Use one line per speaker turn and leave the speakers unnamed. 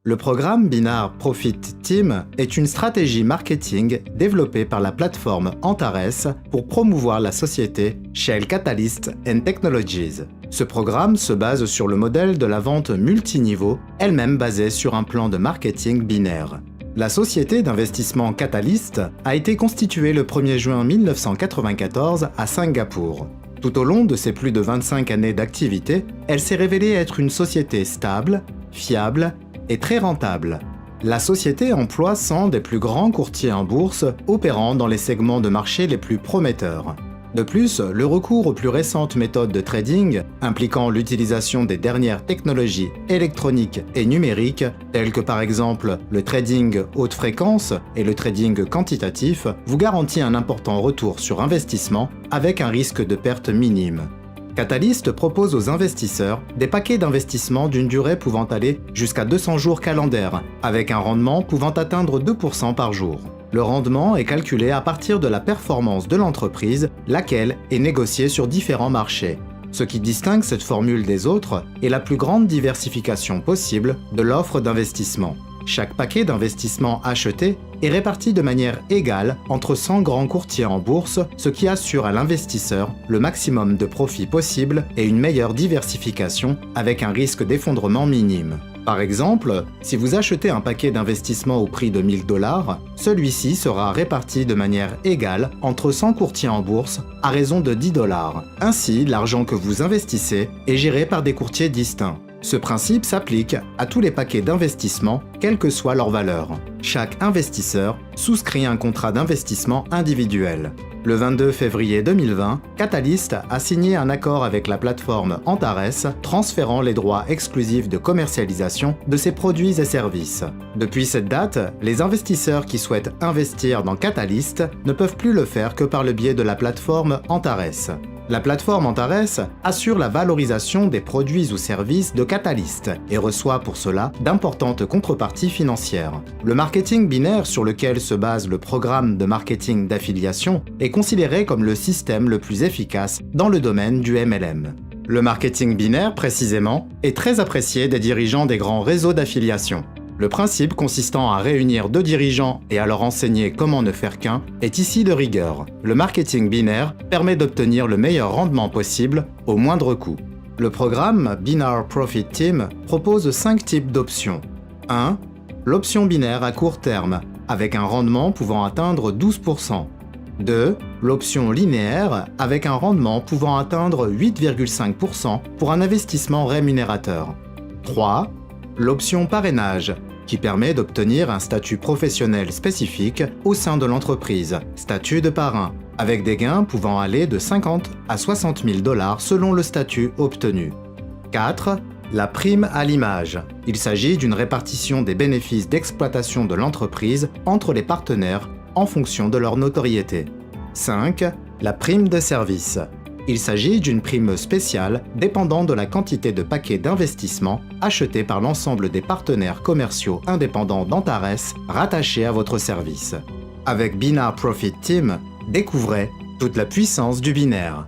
Le programme Binar Profit Team est une stratégie marketing développée par la plateforme Antares pour promouvoir la société Shell Catalyst and Technologies. Ce programme se base sur le modèle de la vente multiniveau, elle-même basée sur un plan de marketing binaire. La société d'investissement Catalyst a été constituée le 1er juin 1994 à Singapour. Tout au long de ses plus de 25 années d'activité, elle s'est révélée être une société stable, fiable et très rentable. La société emploie 100 des plus grands courtiers en bourse opérant dans les segments de marché les plus prometteurs. De plus, le recours aux plus récentes méthodes de trading, impliquant l'utilisation des dernières technologies électroniques et numériques, telles que par exemple le trading haute fréquence et le trading quantitatif, vous garantit un important retour sur investissement avec un risque de perte minime. Catalyst propose aux investisseurs des paquets d'investissement d'une durée pouvant aller jusqu'à 200 jours calendaires, avec un rendement pouvant atteindre 2% par jour. Le rendement est calculé à partir de la performance de l'entreprise, laquelle est négociée sur différents marchés. Ce qui distingue cette formule des autres est la plus grande diversification possible de l'offre d'investissement. Chaque paquet d'investissement acheté est réparti de manière égale entre 100 grands courtiers en bourse, ce qui assure à l'investisseur le maximum de profit possible et une meilleure diversification avec un risque d'effondrement minime. Par exemple, si vous achetez un paquet d'investissement au prix de 1000 $, celui-ci sera réparti de manière égale entre 100 courtiers en bourse à raison de 10 $. Ainsi, l'argent que vous investissez est géré par des courtiers distincts. Ce principe s'applique à tous les paquets d'investissement, quelle que soit leur valeur. Chaque investisseur souscrit un contrat d'investissement individuel. Le 22 février 2020, Catalyst a signé un accord avec la plateforme Antares, transférant les droits exclusifs de commercialisation de ses produits et services. Depuis cette date, les investisseurs qui souhaitent investir dans Catalyst ne peuvent plus le faire que par le biais de la plateforme Antares. La plateforme Antares assure la valorisation des produits ou services de Catalyst et reçoit pour cela d'importantes contreparties financières. Le marketing binaire sur lequel se base le programme de marketing d'affiliation est considéré comme le système le plus efficace dans le domaine du MLM. Le marketing binaire, précisément, est très apprécié des dirigeants des grands réseaux d'affiliation. Le principe consistant à réunir deux dirigeants et à leur enseigner comment ne faire qu'un est ici de rigueur. Le marketing binaire permet d'obtenir le meilleur rendement possible au moindre coût. Le programme Binar Profit Team propose 5 types d'options. 1. L'option binaire à court terme, avec un rendement pouvant atteindre 12%. 2. L'option linéaire, avec un rendement pouvant atteindre 8,5% pour un investissement rémunérateur. 3. L'option parrainage, qui permet d'obtenir un statut professionnel spécifique au sein de l'entreprise, statut de parrain, avec des gains pouvant aller de 50 à 60 000 $ selon le statut obtenu. 4. La prime à l'image. Il s'agit d'une répartition des bénéfices d'exploitation de l'entreprise entre les partenaires en fonction de leur notoriété. 5. La prime de service. Il s'agit d'une prime spéciale dépendant de la quantité de paquets d'investissement achetés par l'ensemble des partenaires commerciaux indépendants d'Antares rattachés à votre service. Avec Binar Profit Team, découvrez toute la puissance du binaire.